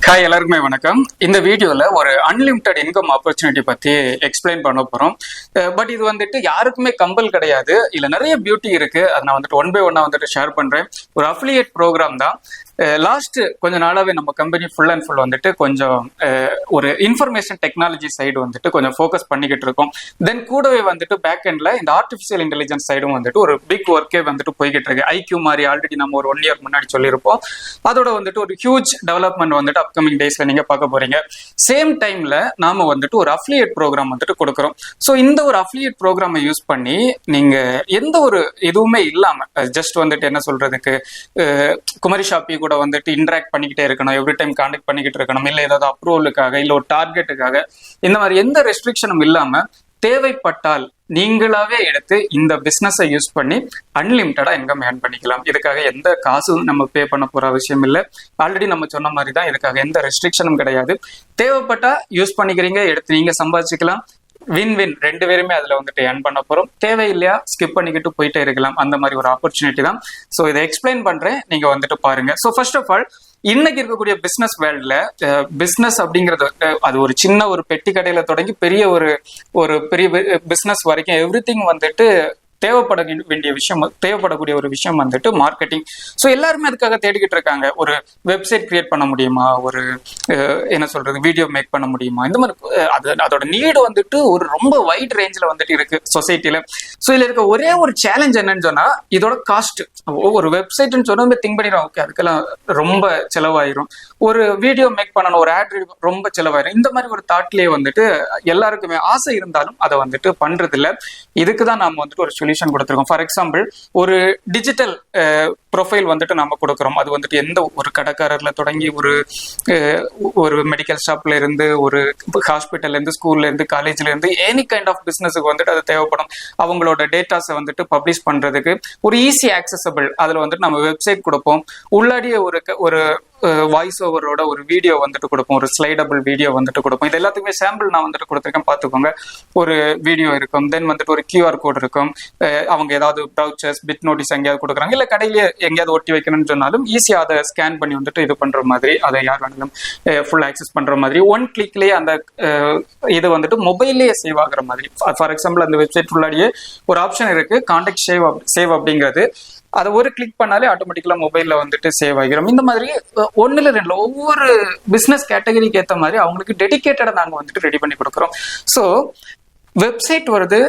Hi, எல்லாருக்குமே வணக்கம். இந்த வீடியோல ஒரு அன்லிமிட்டெட் இன்கம் ஆப்பர்ச்சுனிட்டி பத்தி எக்ஸ்பிளைன் பண்ண போறோம். பட் இது வந்துட்டு யாருக்குமே கம்பல் கிடையாது. இதுல நிறைய பியூட்டி இருக்கு. அதை நான் வந்துட்டு ஒன் பை ஒன்னா வந்துட்டு ஷேர் பண்றேன். ஒரு அஃபிலியேட் ப்ரோக்ராம் தான். லாஸ்ட் கொஞ்ச நாளாவே நம்ம கம்பெனி ஃபுல் அண்ட் ஃபுல் வந்துட்டு கொஞ்சம் ஒரு இன்ஃபர்மேஷன் டெக்னாலஜி சைடு வந்துட்டு கொஞ்சம் ஃபோக்கஸ் பண்ணிக்கிட்டு இருக்கோம். தென் கூடவே வந்துட்டு பேக் எண்ட்ல இந்த ஆர்டிஃபிஷியல் இன்டெலிஜென்ஸ் சைடும் வந்துட்டு ஒரு பிக் ஒர்க்கே வந்துட்டு போய்கிட்டு இருக்கு. ஐக்யூ மாதிரி ஆல்ரெடி நம்ம ஒரு 1 இயர் முன்னாடி சொல்லியிருப்போம். அதோட வந்துட்டு ஒரு ஹியூஜ் டெவலப்மெண்ட் வந்துட்டு அப்கமிங் டேஸ்ல நீங்க பார்க்க போறீங்க. சேம் டைம்ல நாம வந்துட்டு ஒரு அஃபிலியேட் ப்ரோக்ராம் வந்துட்டு கொடுக்குறோம். ஸோ இந்த ஒரு அஃபிலியேட் ப்ரோக்ராமை யூஸ் பண்ணி நீங்க எந்த ஒரு எதுவுமே இல்லாம ஜஸ்ட் வந்துட்டு என்ன சொல்றதுக்கு குமரி ஷாப்பி கூட வந்துட்டு இன்டராக்ட் பண்ணிக்கிட்டே இருக்கணும், எவ்ரி டைம் கான்டாக்ட் பண்ணிக்கிட்டு இருக்கணும், இல்லை ஏதாவது அப்ரூவலுக்காக இல்லை ஒரு டார்கெட்டுக்காக இந்த மாதிரி எந்த ரெஸ்ட்ரிக்ஷனும் இல்லாம தேவைப்பட்டால் நீங்களாவே எடுத்து இந்த பிசினஸை யூஸ் பண்ணி அன்லிமிட்டடா இன்கம் ஏர்ன் பண்ணிக்கலாம். இதுக்காக எந்த காசும் நம்ம பே பண்ண போற அவசியம் இல்லை. ஆல்ரெடி நம்ம சொன்ன மாதிரி தான், இதுக்காக எந்த ரெஸ்ட்ரிக்ஷனும் கிடையாது. தேவைப்பட்டா யூஸ் பண்ணிக்கிறீங்க, எடுத்து நீங்க சம்பாதிச்சுக்கலாம். வின் வின், ரெண்டு பேருமே அதுல வந்துட்டு ஏர்ன் பண்ண போறோம். தேவையில்லையா ஸ்கிப் பண்ணிக்கிட்டு போயிட்டே இருக்கலாம். அந்த மாதிரி ஒரு ஆப்பர்ச்சுனிட்டி தான். ஸோ இதை எக்ஸ்பிளைன் பண்றேன், நீங்க வந்துட்டு பாருங்க. ஸோ ஃபர்ஸ்ட் ஆஃப் ஆல், இன்னைக்கு இருக்கக்கூடிய பிசினஸ் வேர்ல்ட்ல பிசினஸ் அப்படிங்கிறது அது ஒரு சின்ன ஒரு பெட்டி கடையில தொடங்கி பெரிய ஒரு பெரிய பிசினஸ் வரைக்கும் எவ்ரிதிங் வந்துட்டு தேவைப்படக்கூடிய ஒரு விஷயம் வந்துட்டு மார்க்கெட்டிங். ஸோ எல்லாருமே அதுக்காக தேடிக்கிட்டு இருக்காங்க. ஒரு வெப்சைட் கிரியேட் பண்ண முடியுமா, ஒரு என்ன சொல்றது வீடியோ மேக் பண்ண முடியுமா, இந்த மாதிரி அதோட நீடு வந்துட்டு ஒரு ரொம்ப வைட் ரேஞ்சில் வந்துட்டு இருக்கு சொசைட்டில. ஸோ இதுல இருக்க ஒரே ஒரு சேலஞ்ச் என்னன்னு சொன்னா இதோட காஸ்ட். ஒரு வெப்சைட்னு சொன்னா திங்க் பண்ணிடுவோம், ஓகே அதுக்கெல்லாம் ரொம்ப செலவாயிரும். ஒரு வீடியோ மேக் பண்ணணும், ஒரு ஆட் ரொம்ப செலவாயிரும். இந்த மாதிரி ஒரு தாட்லயே வந்துட்டு எல்லாருக்குமே ஆசை இருந்தாலும் அதை வந்துட்டு பண்றது இல்லை. இதுக்கு தான் நாம வந்துட்டு ஒரு சொல்யூஷன் கொடுத்துருக்கோம். ஃபார் எக்ஸாம்பிள், ஒரு டிஜிட்டல் ப்ரொஃபைல் வந்துட்டு நம்ம கொடுக்குறோம். அது வந்துட்டு எந்த ஒரு கடைக்காரர்ல தொடங்கி ஒரு மெடிக்கல் ஷாப்ல இருந்து, ஒரு ஹாஸ்பிட்டல்ல இருந்து, ஸ்கூல்ல இருந்து, காலேஜ்ல இருந்து, எனி கைண்ட் ஆஃப் பிசினஸுக்கு வந்துட்டு அது தேவைப்படும். அவங்களோட டேட்டாஸை வந்துட்டு பப்ளிஷ் பண்றதுக்கு ஒரு ஈஸி ஆக்சசபிள் அதுல வந்துட்டு நம்ம வெப்சைட் கொடுப்போம். உள்ளாடியே ஒரு வாய்ஸ் ஓவரோட ஒரு வீடியோ வந்துட்டு கொடுப்போம், ஒரு ஸ்லைடபிள் வீடியோ வந்துட்டு கொடுப்போம். இது எல்லாத்துக்குமே சாம்பிள் நான் வந்துட்டு கொடுத்துருக்கேன், பார்த்துக்கோங்க. ஒரு வீடியோ இருக்கும், தென் வந்துட்டு ஒரு QR கோட் இருக்கும். அவங்க ஏதாவது ப்ரௌச்சர்ஸ், பிட் நோட்டீஸ் எங்கேயாவது கொடுக்குறாங்க, இல்லை கடையிலேயே எங்கேயாவது ஒட்டி வைக்கணும்னு சொன்னாலும் ஈஸியாக அதை ஸ்கேன் பண்ணி வந்துட்டு இது பண்ற மாதிரி, அதை யார் வேணாலும் ஃபுல் ஆக்சஸ் பண்ற மாதிரி, ஒன் கிளிக்லேயே அந்த இது வந்துட்டு மொபைல்லேயே சேவ் ஆகுற மாதிரி. ஃபார் எக்ஸாம்பிள், அந்த வெப்சைட் உள்ளாடியே ஒரு ஆப்ஷன் இருக்கு, கான்டாக்ட் சேவ் அப்படிங்கிறது. அதை ஒரு கிளிக் பண்ணாலே ஆட்டோமேட்டிக்கலா மொபைல்ல வந்துட்டு சேவ் ஆகிரும். இந்த மாதிரி ஒன்னுல ரெண்டுல ஒவ்வொரு பிசினஸ் கேட்டகரிக்கு ஏற்ற மாதிரி அவங்களுக்கு டெடிகேட்டடா நாங்க வந்துட்டு ரெடி பண்ணி கொடுக்குறோம். ஸோ வெப்சைட் வருது,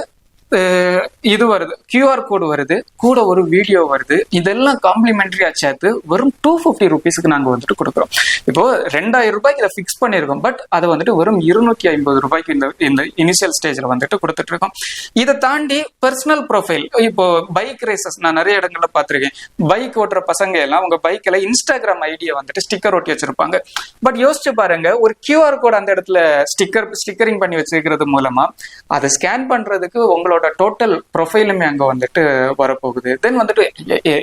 இது வருது, QR கோடு வருது, கூட ஒரு வீடியோ வருது. இதெல்லாம் காம்ப்ளிமெண்டரியா சேர்த்து வெறும் 250 ருபீஸ்க்கு நாங்க வந்துட்டு கொடுக்குறோம். இப்போ 2000 ரூபாய்க்கு இதை ஃபிக்ஸ் பண்ணிருக்கோம். பட் அதை வந்துட்டு வெறும் 250 ரூபாய்க்கு இந்த இனிஷியல் ஸ்டேஜ்ல வந்துட்டு கொடுத்துட்டு இருக்கோம். இதை தாண்டி பர்சனல் ப்ரொஃபைல், இப்போ பைக் ரேசஸ் நான் நிறைய இடங்கள்ல பார்த்திருக்கேன். பைக் ஓட்டுற பசங்க எல்லாம் உங்க பைக்ல இன்ஸ்டாகிராம் ஐடியை வந்துட்டு ஸ்டிக்கர் ஒட்டி வச்சிருப்பாங்க. பட் யோசிச்சு பாருங்க, ஒரு QR கோட் அந்த இடத்துல ஸ்டிக்கரிங் பண்ணி வச்சிருக்கிறது மூலமா அதை ஸ்கேன் பண்றதுக்கு உங்களோட டோட்டல் ப்ரொஃபைலுமே அங்க வந்துட்டு வரப்போகுது. தென் வந்துட்டு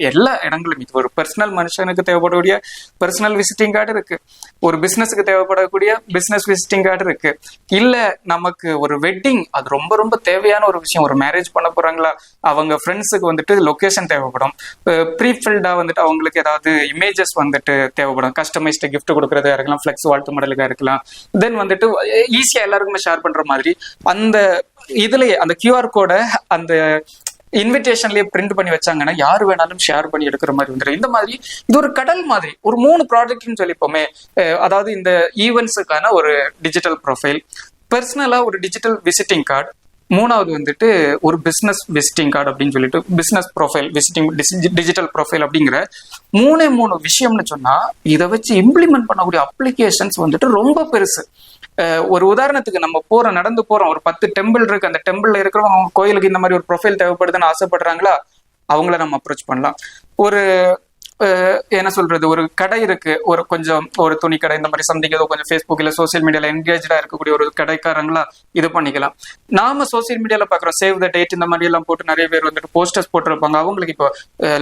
எல்லா இடங்களும் இது ஒரு பர்சனல் மனுஷனுக்கு தேவைப்படக்கூடிய பர்சனல் விசிட்டிங் கார்டு இருக்கு, ஒரு பிசினஸுக்கு தேவைப்படக்கூடிய பிசினஸ் விசிட்டிங் கார்டு இருக்கு, இல்ல நமக்கு ஒரு வெட்டிங், அது ரொம்ப ரொம்ப தேவையான ஒரு விஷயம். ஒரு மேரேஜ் பண்ண போறாங்களா, அவங்க ஃப்ரெண்ட்ஸுக்கு வந்துட்டு லொகேஷன் தேவைப்படும். ப்ரீஃபில்டா வந்துட்டு அவங்களுக்கு ஏதாவது இமேஜஸ் வந்துட்டு தேவைப்படும். கஸ்டமைஸ்டு கிஃப்ட் கொடுக்கறதா இருக்கலாம், ஃபிளெக்ஸ் வாழ்த்து மாடலுக்கா இருக்கலாம். தென் வந்துட்டு ஈஸியா எல்லாருக்குமே ஷேர் பண்ற மாதிரி அந்த இதுலயே அந்த QR கோட அந்த இன்விடேஷன்லயே பிரிண்ட் பண்ணி வச்சாங்கன்னா யாரு வேணாலும் ஷேர் பண்ணி எடுக்கிற மாதிரி வந்துடும். இந்த மாதிரி இது ஒரு கடல் மாதிரி ஒரு 3 ப்ராடக்ட்னு சொல்லிப்போமே. அதாவது இந்த ஈவெண்ட்ஸுக்கான ஒரு டிஜிட்டல் ப்ரொஃபைல், பர்சனலா ஒரு டிஜிட்டல் விசிட்டிங் கார்டு, மூணாவது வந்துட்டு ஒரு பிசினஸ் விசிட்டிங் கார்டு அப்படின்னு சொல்லிட்டு business profile visiting digital profile அப்படிங்கிற 3 விஷயம்னு சொன்னா இதை வச்சு இம்ப்ளிமெண்ட் பண்ணக்கூடிய அப்ளிகேஷன்ஸ் வந்துட்டு ரொம்ப பெருசு. ஒரு உதாரணத்துக்கு, நம்ம நடந்து போறோம், ஒரு 10 டெம்பிள் இருக்கு, அந்த டெம்பிள்ல இருக்கிறவங்க அவங்க கோயிலுக்கு இந்த மாதிரி ஒரு ப்ரொஃபைல் தேவைப்படுதுன்னு ஆசைப்படுறாங்களா, அவங்கள நம்ம அப்ரோச் பண்ணலாம். ஒரு என்ன சொல்றது, ஒரு கடை இருக்கு, ஒரு துணி கடை, இந்த மாதிரி சம்திங் ஏதோ கொஞ்சம் ஃபேஸ்புக் இல்ல சோசியல் மீடியால என்கேஜா இருக்கக்கூடிய ஒரு கடைக்காரங்களா இது பண்ணிக்கலாம். நாம சோசியல் மீடியால பாக்குறோம், சேவ் த டேட் இந்த மாதிரி எல்லாம் போட்டு நிறைய பேர் வந்துட்டு போஸ்டர்ஸ் போட்டிருப்பாங்க. அவங்களுக்கு இப்போ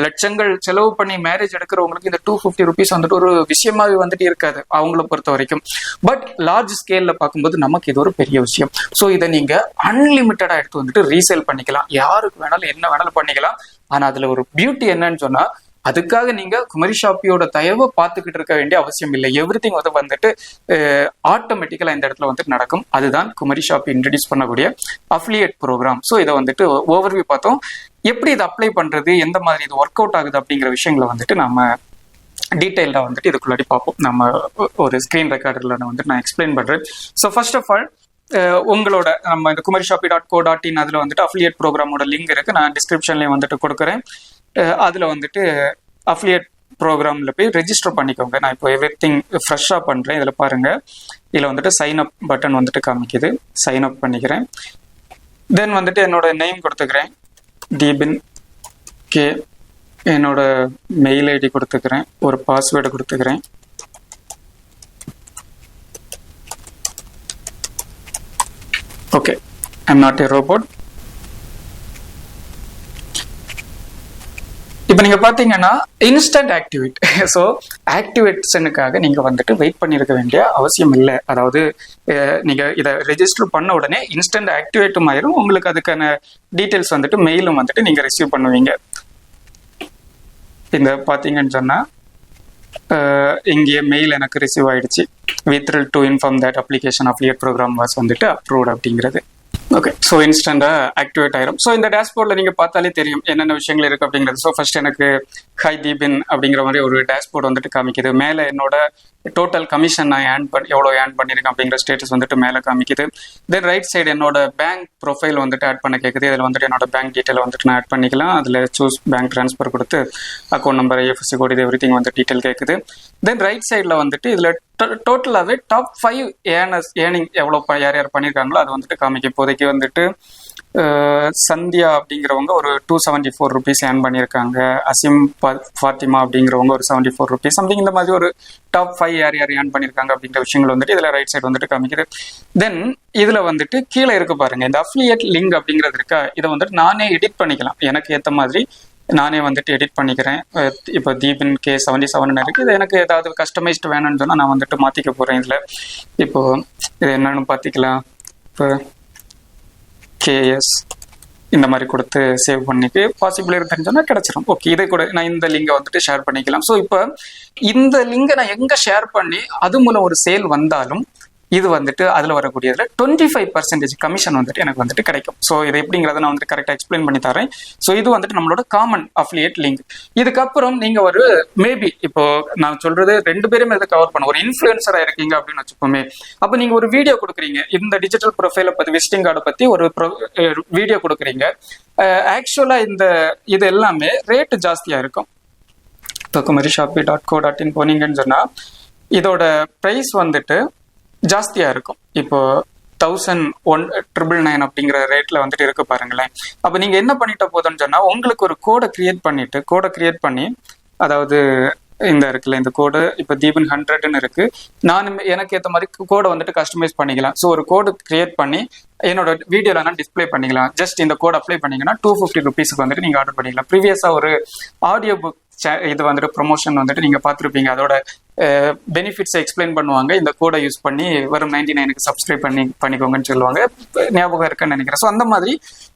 லட்சங்கள் செலவு பண்ணி மேரேஜ் எடுக்கிறவங்களுக்கு இந்த 250 ருபீஸ் வந்துட்டு ஒரு விஷயமாவே வந்துட்டு இருக்காது அவங்கள பொறுத்த வரைக்கும். பட் லார்ஜ் ஸ்கேல்ல பார்க்கும்போது நமக்கு இது ஒரு பெரிய விஷயம். ஸோ இதை நீங்க அன்லிமிட்டடா எடுத்து வந்துட்டு ரீசேல் பண்ணிக்கலாம், யாருக்கு வேணாலும் என்ன வேணாலும் பண்ணிக்கலாம். ஆனா அதுல ஒரு பியூட்டி என்னன்னு சொன்னா, அதுக்காக நீங்க குமரி ஷாப்பியோட தயவை பார்த்துக்கிட்டு இருக்க வேண்டிய அவசியம் இல்லை. எவ்ரிதிங் வந்துட்டு ஆட்டோமேட்டிக்கலா இந்த இடத்துல வந்துட்டு நடக்கும். அதுதான் குமரி ஷாப்பி இன்ட்ரடியூஸ் பண்ணக்கூடிய அஃபிலியேட் ப்ரோக்ராம். ஸோ இதை வந்துட்டு ஓவர்வியூ பார்த்தோம். எப்படி இதை அப்ளை பண்றது, எந்த மாதிரி இது ஒர்க் அவுட் ஆகுது அப்படிங்கிற விஷயங்களை வந்துட்டு நம்ம டீட்டெயிலாக வந்துட்டு இதுக்குள்ளாடி பார்ப்போம். நம்ம ஒரு ஸ்க்ரீன் ரெக்கார்டர்ல வந்துட்டு நான் எக்ஸ்பிளைன் பண்றேன். ஸோ ஃபர்ஸ்ட் ஆஃப் ஆல் உங்களோட நம்ம இந்த kumarishoppy.co.in அதில் வந்துட்டு அஃபிலியேட் ப்ரோக்ராமோட லிங்க் இருக்கு, நான் டிஸ்கிரிப்ஷன்லேயும் வந்துட்டு கொடுக்குறேன். அதில் வந்துட்டு அஃபிலியேட் ப்ரோக்ராமில் போய் ரெஜிஸ்டர் பண்ணிக்கோங்க. நான் இப்போ எவ்ரிதிங் ஃப்ரெஷ்ஷாக பண்ணுறேன். இதில் பாருங்கள், இதில் வந்துட்டு சைன் அப் பட்டன் வந்துட்டு காமிக்குது. சைன் அப் பண்ணிக்கிறேன். தென் வந்துட்டு என்னோட நேம் கொடுத்துக்கிறேன், தீபின் கே. என்னோட மெயில் ஐடி கொடுத்துக்கிறேன், ஒரு பாஸ்வேர்டு கொடுத்துக்கிறேன். Okay, I'm not a robot. இப்போ நீங்க பாத்தீங்கன்னா இன்ஸ்டன்ட் ஆக்டிவேட். ஸோ ஆக்டிவேஷனுக்காக நீங்க வந்துட்டு வெயிட் பண்ணிருக்க வேண்டிய அவசியம் இல்லை. அதாவது நீங்க இதை ரெஜிஸ்டர் பண்ண உடனே இன்ஸ்டன்ட் ஆக்டிவேட்டும் ஆயிரும். உங்களுக்கு அதுக்கான டீட்டெயில்ஸ் வந்துட்டு மெயிலும் வந்துட்டு நீங்க ரிசீவ் பண்ணுவீங்க. இந்த பாத்தீங்கன்னு சொன்னா இங்கே மெயில் எனக்கு ரிசீவ் ஆயிடுச்சு. we thrilled to inform that application affiliate program was வந்துட்டு approved அப்படிங்கிறது. ஓகே, ஸோ இன்ஸ்டன்டாக ஆக்டிவேட் ஆயிரும். ஸோ இந்த டேஷ்போர்டில் நீங்கள் பார்த்தாலே தெரியும் என்னென்ன விஷயங்கள் இருக்குது அப்படிங்கிறது. ஸோ ஃபர்ஸ்ட் எனக்கு ஹை தீபின் அப்படிங்கிற மாதிரி ஒரு டேஷ்போர்ட் வந்துட்டு காமிக்குது. மேலே என்னோட டோட்டல் கமிஷன் நான் எவ்வளோ ஏர்ன் பண்ணியிருக்கேன் அப்படிங்கிற ஸ்டேட்டஸ் வந்துட்டு மேலே காமிக்குது. தென் ரைட் சைடு என்னோட பேங்க் ப்ரொஃபைல் வந்துட்டு ஆட் பண்ண கேட்குது. இதில் வந்துட்டு என்னோட பேங்க் டீட்டெயில் வந்துட்டு நான் ஆட் பண்ணிக்கலாம். அதில் சூஸ் பேங்க் ட்ரான்ஸ்ஃபர் கொடுத்து அக்கௌண்ட் நம்பர், ஐஎஃப்எஸ்சி கோட், இது எவ்ரிதிங் வந்து டீட்டெயில் கேட்குது. தென் ரைட் சைடில் வந்துட்டு இதில் டோட்டலாகவே டாப் 5 ஏர்னிங் எவ்வளோ யார் யார் பண்ணியிருக்காங்களோ அது வந்துட்டு காமிக்கும். இப்போதைக்கு வந்துட்டு சந்தியா அப்படிங்கிறவங்க ஒரு 274 ருபீஸ் ஏர்ன் பண்ணியிருக்காங்க. அசிம் ஃபாத்திமா அப்படிங்கிறவங்க ஒரு 74 ருபீஸ் சம்திங். இந்த மாதிரி ஒரு டாப் 5 யார் யார் ஏர்ன் பண்ணியிருக்காங்க அப்படிங்கிற விஷயங்கள் வந்துட்டு இதில் ரைட் சைடு வந்துட்டு காமிக்குது. தென் இதில் வந்துட்டு கீழே இருக்கு பாருங்க, இந்த அஃபிலியேட் லிங்க் அப்படிங்கிறது இருக்கா, இதை வந்துட்டு நானே எடிட் பண்ணிக்கலாம். எனக்கு ஏற்ற மாதிரி நானே வந்துட்டு எடிட் பண்ணிக்கிறேன். இப்போ தீபின் கே 77 இருக்கு. இது எனக்கு ஏதாவது கஸ்டமைஸ்டு வேணும்னு சொன்னால் நான் வந்துட்டு மாற்றிக்க போகிறேன். இதில் இப்போ இது என்னன்னு பார்த்திக்கலாம். இப்போ கேஎஸ் இந்த மாதிரி கொடுத்து சேவ் பண்ணிட்டு பாசிபிள் இருக்குன்னு சொன்னால் கிடச்சிரும். ஓகே, இதை கூட நான் இந்த லிங்கை வந்துட்டு ஷேர் பண்ணிக்கலாம். ஸோ இப்போ இந்த லிங்கை நான் எங்கே ஷேர் பண்ணி அது மூலம் ஒரு சேல் வந்தாலும் இது வந்துட்டு அதில் வரக்கூடியதுல 25% கமிஷன் வந்துட்டு எனக்கு வந்துட்டு கிடைக்கும். ஸோ இது எப்படிங்கிறத நான் வந்துட்டு கரெக்டாக எக்ஸ்பிளைன் பண்ணி தரேன். ஸோ இது வந்துட்டு நம்மளோட காமன் அஃபிலியேட் லிங்க். இதுக்கப்புறம் நீங்கள் ஒரு மேபி இப்போ நான் சொல்றது 2 பேருமே இதை கவர் பண்ண ஒரு இன்ஃப்ளூயன்சராக இருக்கீங்க அப்படின்னு வச்சுப்போமே. அப்போ நீங்கள் ஒரு வீடியோ கொடுக்குறீங்க, இந்த டிஜிட்டல் ப்ரொஃபைலை பற்றி, விசிட்டிங் கார்டை பற்றி ஒரு வீடியோ கொடுக்குறீங்க. ஆக்சுவலாக இது எல்லாமே ரேட்டு ஜாஸ்தியாக இருக்கும். இப்போ kumarishoppy.co.in போனீங்கன்னு சொன்னால் இதோட ப்ரைஸ் வந்துட்டு ஜாஸ்தியாக இருக்கும். இப்போ 1199 அப்படிங்கிற ரேட்ல வந்துட்டு இருக்கு பாருங்களேன். அப்போ நீங்க என்ன பண்ணிட்ட போதும்னு சொன்னா உங்களுக்கு ஒரு கோடை கிரியேட் பண்ணி, அதாவது இந்த இருக்குல்ல இந்த கோடு இப்போ தீபன் 100ன்னு இருக்கு. நான் எனக்கு ஏற்ற மாதிரி கோடை வந்துட்டு கஸ்டமைஸ் பண்ணிக்கலாம். ஸோ ஒரு கோடு கிரியேட் பண்ணி என்னோட வீடியோல நான் டிஸ்பிளே பண்ணிக்கலாம். ஜஸ்ட் இந்த கோட் அப்ளை பண்ணீங்கன்னா 250 ருபீஸ்க்கு வந்துட்டு நீங்க ஆர்டர் பண்ணிக்கலாம். ப்ரீவியஸா ஒரு ஆடியோ புக் இது வந்துட்டு ப்ரொமோஷன் வந்துட்டு நீங்க பார்த்துருப்பீங்க. அதோட பெனிஃபிட்ஸை எக்ஸ்பிளைன் பண்ணுவாங்க. இந்த கோடை யூஸ் பண்ணி வெறும் 99க்கு சப்ஸ்கிரைப் பண்ணிக்கோங்கன்னு சொல்லுவாங்க. ஞாபகம் இருக்குன்னு நினைக்கிறேன். ஸோ அந்த மாதிரி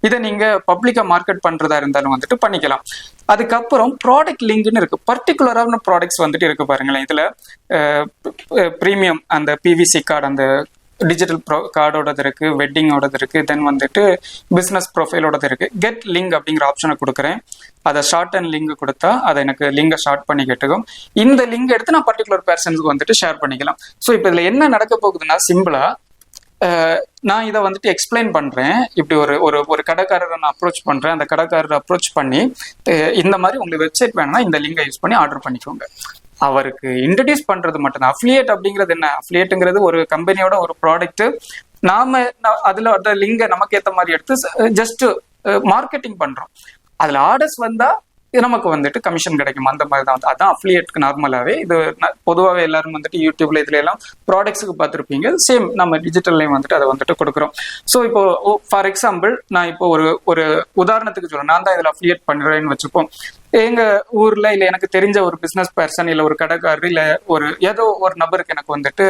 இதை நீங்க பப்ளிக்கா மார்க்கெட் பண்றதா இருந்தாலும் வந்துட்டு பண்ணிக்கலாம். அதுக்கப்புறம் ப்ராடக்ட் லிங்க்னு இருக்கு. பர்டிகுலரான ப்ராடக்ட்ஸ் வந்துட்டு இருக்கு பாருங்களேன். இதுல ப்ரீமியம் அந்த பிவிசி கார்டு, அந்த டிஜிட்டல் கார்டோடது இருக்கு, வெட்டிங்கோடது இருக்கு, தென் வந்துட்டு பிசினஸ் ப்ரொஃபைலோடது இருக்கு. கெட் லிங்க் அப்படிங்கிற ஆப்ஷனை கொடுக்குறேன். அதை ஷார்ட் அண்ட் லிங்க் கொடுத்தா அதை எனக்கு லிங்கை ஷார்ட் பண்ணி கேட்டுக்கும். இந்த லிங்க் எடுத்து நான் பர்டிகுலர் பர்சனுக்கு வந்துட்டு ஷேர் பண்ணிக்கலாம். ஸோ இப்போ இதில் என்ன நடக்க போகுதுன்னா, சிம்பிளா நான் இதை வந்துட்டு எக்ஸ்பிளைன் பண்றேன். இப்படி ஒரு கடைக்காரரை நான் அப்ரோச் பண்றேன். அந்த கடைக்காரரை அப்ரோச் பண்ணி இந்த மாதிரி உங்களுக்கு வெப்சைட் வேணும்னா இந்த லிங்கை யூஸ் பண்ணி ஆர்டர் பண்ணிக்கோங்க. அவருக்கு இன்ட்ரடியூஸ் பண்றது மட்டும்தான். அஃபிலியேட் அப்படிங்கிறது என்ன? அஃபிலியேட்டுங்கிறது ஒரு கம்பெனியோட ஒரு ப்ராடக்ட். நாம அதுல அந்த லிங்கை நமக்கு ஏற்ற மாதிரி எடுத்து ஜஸ்ட் மார்க்கெட்டிங் பண்றோம். அதுல ஆர்டர்ஸ் வந்தா நமக்கு வந்துட்டு கமிஷன் கிடைக்கும். அந்த மாதிரி தான் அதான் அஃபிலியேட்க்கு நார்மலாவே. இது பொதுவாகவே எல்லாரும் வந்துட்டு யூடியூப்ல இதுல எல்லாம் ப்ராடக்ட்ஸுக்கு பார்த்துருப்பீங்க. சேம் நம்ம டிஜிட்டல்லையும் வந்துட்டு அதை வந்துட்டு கொடுக்குறோம். ஸோ இப்போ ஃபார் எக்ஸாம்பிள் நான் இப்போ ஒரு உதாரணத்துக்கு சொல்றேன். நான் தான் இதுல அஃபிலியேட் பண்றேன்னு வச்சுப்போம். எங்க ஊர்ல இல்ல எனக்கு தெரிஞ்ச ஒரு பிசினஸ் பர்சன் இல்ல ஒரு கடைக்காரர் இல்ல ஏதோ ஒரு நபருக்கு எனக்கு வந்துட்டு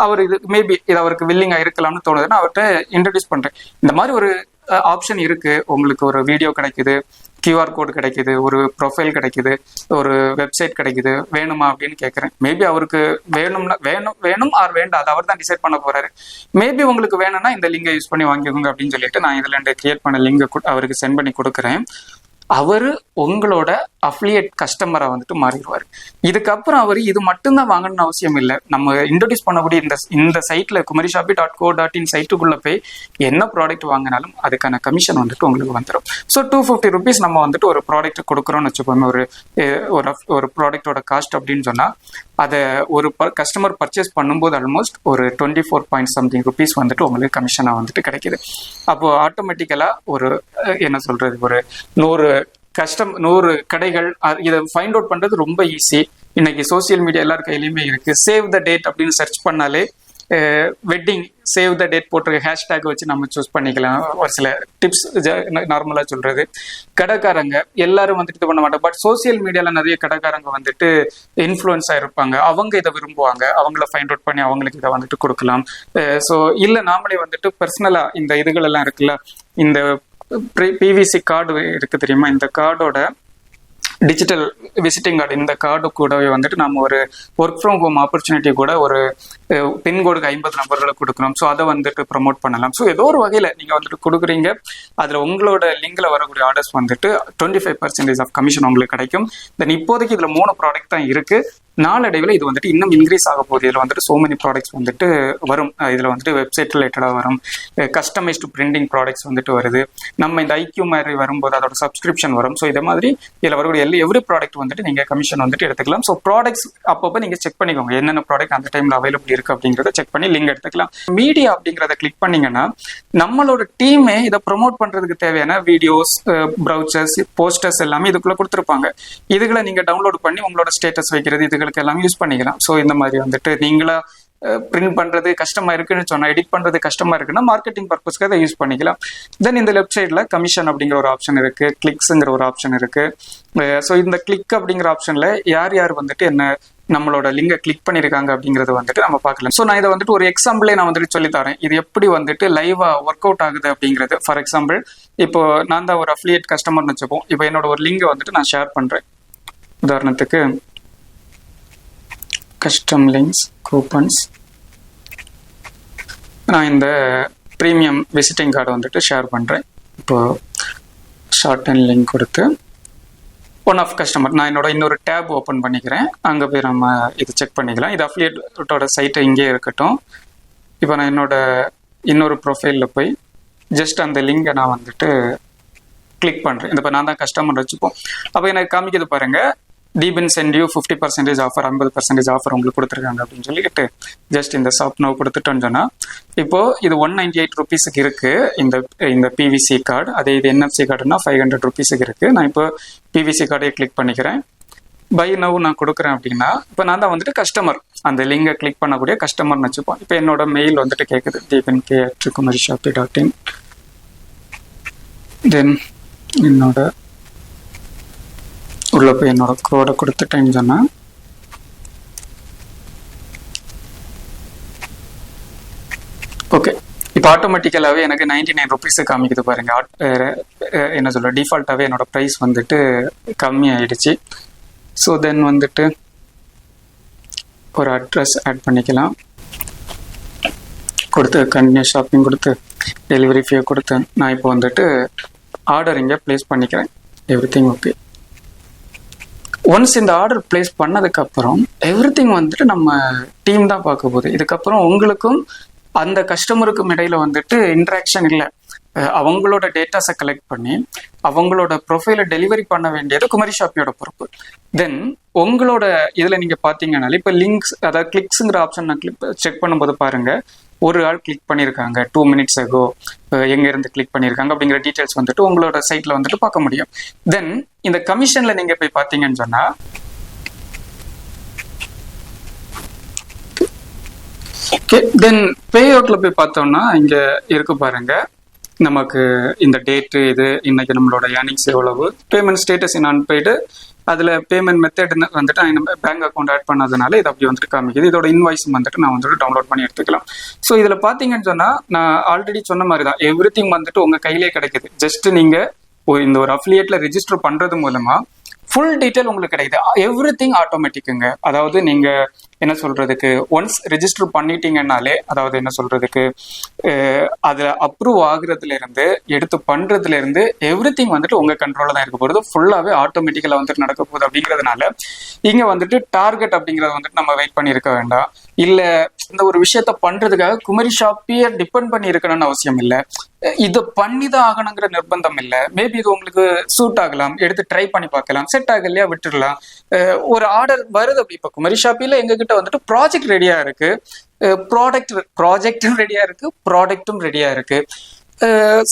அவர் இது மேபி இது அவருக்கு வில்லிங்கா இருக்கலாம்னு தோணுதுன்னா அவர்கிட்ட இன்ட்ரடியூஸ் பண்றேன். இந்த மாதிரி ஒரு ஆப்ஷன் இருக்கு, உங்களுக்கு ஒரு வீடியோ கிடைக்குது, கியூஆர் கோடு கிடைக்குது, ஒரு ப்ரொஃபைல் கிடைக்குது, ஒரு வெப்சைட் கிடைக்குது, வேணுமா அப்படின்னு கேட்குறேன். மேபி அவருக்கு வேணும்னா வேணும் ஆர் வேண்டாம், அது அவர் தான் டிசைட் பண்ண போறாரு. மேபி உங்களுக்கு வேணும்னா இந்த லிங்கை யூஸ் பண்ணி வாங்கிக்கோங்க அப்படின்னு சொல்லிட்டு நான் இதுல கிரியேட் பண்ண லிங்கை அவருக்கு சென்ட் பண்ணி கொடுக்குறேன். அவரு உங்களோட அஃபிலியேட் கஸ்டமரா வந்துட்டு மாறிடுவார். இதுக்கப்புறம் அவர் இது மட்டும்தான் வாங்கணும்னு அவசியம் இல்லை. நம்ம இன்ட்ரோடியூஸ் பண்ணக்கூடிய இந்த சைட்ல kumarishopee.co.in சைட்டுக்குள்ள போய் என்ன ப்ராடக்ட் வாங்கினாலும் அதுக்கான கமிஷன் வந்துட்டு உங்களுக்கு வந்துடும். ஸோ 250 rupees நம்ம வந்துட்டு ஒரு ப்ராடக்ட் கொடுக்குறோம்னு வச்சுக்கோங்க. ஒரு ப்ராடக்டோட காஸ்ட் அப்படின்னு சொன்னா அதை ஒரு கஸ்டமர் பர்ச்சேஸ் பண்ணும்போது ஆல்மோஸ்ட் ஒரு 24.something rupees வந்துட்டு உங்களுக்கு கமிஷனா வந்துட்டு கிடைக்குது. அப்போ ஆட்டோமேட்டிக்கலா ஒரு என்ன சொல்றது, ஒரு 100 கடைகள் இதை ஃபைண்ட் அவுட் பண்றது ரொம்ப ஈஸி. இன்னைக்கு சோசியல் மீடியா எல்லார் கையிலயுமே இருக்கு. சேவ் த டேட் அப்படின்னு சர்ச் பண்ணாலே வெட்டிங் சேவ் த டேட் போட்டு ஹேஷ்டேக் வச்சு நம்ம சூஸ் பண்ணிக்கலாம். ஒரு சில டிப்ஸ் நார்மலா சொல்றது. கடைக்காரங்க எல்லாரும் வந்துட்டு இது பண்ண மாட்டாங்க. பட் சோசியல் மீடியால நிறைய கடைக்காரங்க வந்துட்டு இன்ஃப்ளூயன்ஸா இருப்பாங்க. அவங்க இதை விரும்புவாங்க. அவங்கள ஃபைண்ட் அவுட் பண்ணி அவங்களுக்கு இதை வந்துட்டு கொடுக்கலாம். ஸோ இல்ல நாமளே வந்துட்டு பர்சனலா இந்த இதுகள் எல்லாம் இருக்குல்ல, இந்த பிவிசி கார்டு இருக்கு தெரியுமா, இந்த கார்டோட டிஜிட்டல் விசிட்டிங் கார்டு, இந்த கார்டு கூடவே வந்துட்டு நம்ம ஒரு ஒர்க் ஃப்ரம் ஹோம் ஆப்பர்ச்சுனிட்டி கூட ஒரு பின்கோடுக்கு 50 நம்பர்களை கொடுக்குறோம். ஸோ அதை வந்துட்டு ப்ரமோட் பண்ணலாம். ஸோ ஏதோ ஒரு வகையில் நீங்கள் வந்துட்டு கொடுக்குறீங்க. அதில் உங்களோட லிங்கில் வரக்கூடிய ஆர்டர்ஸ் வந்துட்டு 25% ஆஃப் கமிஷன் உங்களுக்கு கிடைக்கும். தென் இப்போதைக்கு இதில் 3 ப்ராடக்ட் தான் இருக்கு. நாளடைவில் இது வந்துட்டு இன்னும் இன்க்ரீஸ் ஆக போகுது. இதில் வந்துட்டு சோ மெனி ப்ராடக்ட்ஸ் வந்துட்டு வரும். இதில் வந்துட்டு வெப்சைட் ரிலேட்டடாக வரும், கஸ்டமைஸ்டு பிரிண்டிங் ப்ராடக்ட்ஸ் வந்துட்டு வருது. நம்ம இந்த ஐக்யூ மாதிரி வரும்போது அதோட சப்ஸ்கிரிப்ஷன் வரும். ஸோ இதை மாதிரி இதில் வரக்கூடிய எவ்ரி ப்ராடக்ட் வந்துட்டு நீங்கள் கமிஷன் வந்துட்டு எடுத்துக்கலாம். ஸோ ப்ராடக்ட்ஸ் அப்பப்போ நீங்கள் செக் பண்ணிக்கோங்க, என்னென்ன ப்ராடக்ட் அந்த டைமில் அவைலபிள் இருக்கு அப்படிங்கிறத செக் பண்ணி லிங்க் எடுத்துக்கலாம். மீடியா அப்படிங்கிறத கிளிக் பண்ணீங்கன்னா நம்மளோட டீமே இதை ப்ரொமோட் பண்றதுக்கு தேவையான வீடியோஸ், ப்ரௌச்சர்ஸ், போஸ்டர்ஸ் எல்லாமே இதுக்குள்ள கொடுத்துருப்பாங்க. இதுகளை நீங்க டவுன்லோட் பண்ணி உங்களோட ஸ்டேட்டஸ் வைக்கிறது இதுகளுக்கு எல்லாம் யூஸ் பண்ணிக்கலாம். ஸோ இந்த மாதிரி வந்துட்டு நீங்களா பிரிண்ட் பண்றது கஷ்டமா இருக்குன்னு சொன்னா, எடிட் பண்றது கஷ்டமா இருக்குன்னா மார்க்கெட்டிங் பர்பஸ்க்கு அதை யூஸ் பண்ணிக்கலாம். தென் இந்த வெப்சைட்ல கமிஷன் அப்படிங்கிற ஒரு ஆப்ஷன் இருக்கு, கிளிக்ஸ்ங்கிற ஒரு ஆப்ஷன் இருக்கு. ஸோ இந்த கிளிக் அப்படிங்கிற ஆப்ஷன்ல யார் யார் வந்துட்டு என்ன நம்மளோட லிங்கை கிளிக் பண்ணிருக்காங்க அப்படிங்கறது வந்துட்டு நம்ம பார்க்கலாம். ஸோ நான் இதை வந்துட்டு ஒரு எக்ஸாம்பிளே நான் வந்துட்டு சொல்லி தரேன், இது எப்படி வந்துட்டு லைவா ஒர்க் அவுட் ஆகுது அப்படிங்கிறது. ஃபார் எக்ஸாம்பிள், இப்போ நான் தான் ஒரு அஃபிலியேட் கஸ்டமர்னு வச்சுப்போம். இப்போ என்னோட ஒரு லிங்கை வந்துட்டு நான் ஷேர் பண்றேன். உதாரணத்துக்கு கஸ்டம் லிங்க்ஸ் கூப்பன்ஸ், நான் இந்த ப்ரீமியம் விசிட்டிங் கார்டு வந்துட்டு ஷேர் பண்றேன். இப்போ ஷார்ட் அண்ட் லிங்க் கொடுத்து ஒன் ஆஃப் கஸ்டமர், நான் என்னோட இன்னொரு டேப் ஓப்பன் பண்ணிக்கிறேன். அங்கே போய் நம்ம இது செக் பண்ணிக்கலாம். இது அஃபிலியேட்டோட சைட்டு இங்கே இருக்கட்டும். இப்போ நான் என்னோட இன்னொரு ப்ரொஃபைலில் போய் ஜஸ்ட் அந்த லிங்கை நான் வந்துட்டு கிளிக் பண்ணுறேன். இந்த இப்போ நான் தான் கஸ்டமர் வச்சுப்போம். அப்போ எனக்கு காமிக்கிறது பாருங்க, டீபின் சென்ட் யூ 50% ஆஃபர், 50% ஆஃபர் உங்களுக்கு கொடுத்துருக்காங்க அப்படின்னு சொல்லிட்டு ஜஸ்ட் இந்த ஷாப் நோ கொடுத்துட்டோன்னு சொன்னா இப்போ இது 198 rupeesக்கு இருக்கு இந்த பிவிசி கார்டு. அதே இது என்எஃப்சி கார்டுனா 500 rupeesக்கு இருக்கு. நான் இப்போ பிவிசி கார்டை கிளிக் பண்ணிக்கிறேன். பை நவ் நான் கொடுக்குறேன் அப்படின்னா இப்போ நான் தான் வந்துட்டு கஸ்டமர், அந்த லிங்கை கிளிக் பண்ணக்கூடிய கஸ்டமர்னு வச்சுப்போம். இப்போ என்னோட மெயில் வந்துட்டு கேட்குது deepan@kumarishopee.in. தென் என்னோட உள்ள போய் என்னோட கோடை கொடுத்துட்டேன்னு சொன்னா ஓகே. இப்போ ஆட்டோமேட்டிக்கலாகவே எனக்கு 99 rupees காமிக்குது பாருங்க. என்ன சொல்ற, டிஃபால்ட்டாகவே என்னோட ப்ரைஸ் வந்துட்டு கம்மி ஆயிடுச்சு. ஸோ தென் வந்துட்டு ஒரு அட்ரஸ் ஆட் பண்ணிக்கலாம். கொடுத்து கண்டினியூ ஷாப்பிங் கொடுத்து டெலிவரி ஃபீ கொடுத்து நான் இப்போ வந்துட்டு ஆர்டர் இங்கே பிளேஸ் பண்ணிக்கிறேன். Everything okay. ஒன்ஸ் இந்த ஆர்டர் பிளேஸ் பண்ணதுக்கப்புறம் எவ்ரிதிங் வந்துட்டு நம்ம டீம் தான் பார்க்க போகுது. இதுக்கப்புறம் உங்களுக்கும் அந்த கஸ்டமருக்கும் இடையில வந்துட்டு இன்ட்ராக்ஷன் இல்லை. அவங்களோட டேட்டாஸை கலெக்ட் பண்ணி அவங்களோட ப்ரொஃபைலை டெலிவரி பண்ண வேண்டியது குமரிஷாப்பியோட பொறுப்பு. தென் உங்களோட இதில் நீங்கள் பார்த்தீங்கன்னாலே இப்போ லிங்க்ஸ், அதாவது கிளிக்ஸுங்கிற ஆப்ஷன் நான் செக் பண்ணும்போது பாருங்க, ஒரு ஆள் கிளிக் பண்ணியிருக்காங்க 2 minutes ago, எங்க இருந்து கிளிக் பண்ணியிருக்காங்க அப்படிங்கிற டீட்டெயில்ஸ் வந்துட்டு உங்களோட சைட்ல வந்துட்டு பார்க்க முடியும். தென் இந்த கமிஷன்ல நீங்க போய் பார்த்தீங்கன்னு சொன்னா தென் பே அவுட்ல போய் பார்த்தோம்னா இங்க இருக்கு பாருங்க, நமக்கு இந்த டேட்டு, இது இன்னைக்கு நம்மளோட ஏர்னிங்ஸ் எவ்வளவு, பேமெண்ட் ஸ்டேட்டஸ் இன் அன்பெய்டு, அதில் பேமெண்ட் மெத்தட் வந்துட்டு நம்ம பேங்க் அக்கௌண்ட் ஆட் பண்ணதுனால இது அப்படி வந்துட்டு காமிக்குது. இதோட இன்வாய்ஸ் வந்துட்டு நான் வந்துட்டு டவுன்லோட் பண்ணி எடுத்துக்கலாம். ஸோ இதில் பார்த்தீங்கன்னு சொன்னால் நான் ஆல்ரெடி சொன்ன மாதிரி தான் எவ்ரிதிங் வந்துட்டு உங்கள் கையிலே கிடைக்குது. ஜஸ்ட் நீங்கள் இந்த ஒரு அஃபிலியேட்ல ரெஜிஸ்டர் பண்றது மூலமா ஃபுல் டீட்டெயில் உங்களுக்கு கிடைக்குது. எவ்ரி திங் ஆட்டோமேட்டிக்குங்க. அதாவது நீங்க என்ன சொல்றதுக்கு ஒன்ஸ் ரெஜிஸ்டர் பண்ணிட்டீங்கன்னாலே, அதாவது என்ன சொல்றதுக்கு அதுல அப்ரூவ் ஆகுறதுல இருந்து எடுத்து பண்றதுல இருந்து எவ்ரி திங் வந்துட்டு உங்க கண்ட்ரோல்ல தான் இருக்க போகுது. ஃபுல்லாவே ஆட்டோமேட்டிக்கலா வந்துட்டு நடக்க போகுது. அப்படிங்கிறதுனால இங்க வந்துட்டு டார்கெட் அப்படிங்கறது வந்துட்டு நம்ம வெயிட் பண்ணி இருக்க வேண்டாம். இல்ல இந்த ஒரு விஷயத்த பண்றதுக்காக குமரி ஷாப்பியை டிபெண்ட் பண்ணி இருக்கணும்னு அவசியம் இல்லை. இது பண்ணிதான் ஆகணுங்கிற நிர்பந்தம் இல்லை. மேபி இது உங்களுக்கு சூட் ஆகலாம், எடுத்து ட்ரை பண்ணி பார்க்கலாம். செட் ஆகலையா விட்டுடலாம். ஒரு ஆர்டர் வருது. இப்ப குமரி ஷாப்பில எங்க கிட்ட வந்துட்டு ப்ராஜெக்ட் ரெடியா இருக்கு, ப்ராஜெக்டும் ரெடியா இருக்கு, ப்ராடக்ட்டும் ரெடியா இருக்கு,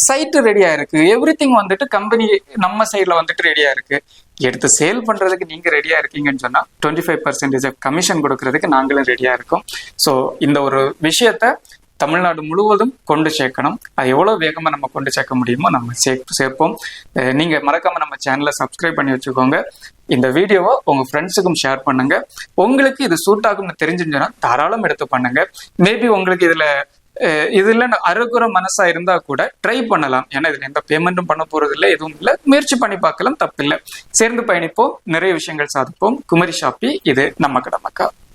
சைட்டு ரெடியா இருக்கு, எவ்ரி திங் வந்துட்டு கம்பெனி நம்ம சைட்ல வந்துட்டு ரெடியா இருக்கு. எடுத்து சேல் பண்றதுக்கு நீங்க ரெடியா இருக்கீங்கன்னு சொன்னா 25% கமிஷன் கொடுக்கறதுக்கு நாங்களும் ரெடியா இருக்கோம். ஸோ இந்த ஒரு விஷயத்த தமிழ்நாடு முழுவதும் கொண்டு சேர்க்கணும். அது எவ்வளவு வேகமா நம்ம கொண்டு சேர்க்க முடியுமோ நம்ம சேர்ப்போம். நீங்க மறக்காம நம்ம சேனலை சப்ஸ்கிரைப் பண்ணி வச்சுக்கோங்க. இந்த வீடியோவை உங்க ஃப்ரெண்ட்ஸுக்கும் ஷேர் பண்ணுங்க. உங்களுக்கு இது சூட் ஆகும்னு தெரிஞ்சுச்சுன்னா தாராளம் எடுத்து பண்ணுங்க. மேபி உங்களுக்கு இதுல அறுகுற மனசா இருந்தா கூட ட்ரை பண்ணலாம். ஏன்னா இதுல எந்த பேமெண்ட்டும் பண்ண போறது இல்லை, எதுவும் இல்லை. முயற்சி பண்ணி பார்க்கலாம், தப்பில்லை. சேர்ந்து பயணிப்போம், நிறைய விஷயங்கள் சாதிப்போம். குமரி ஷாப்பி, இது நம்ம கடமைக்கா.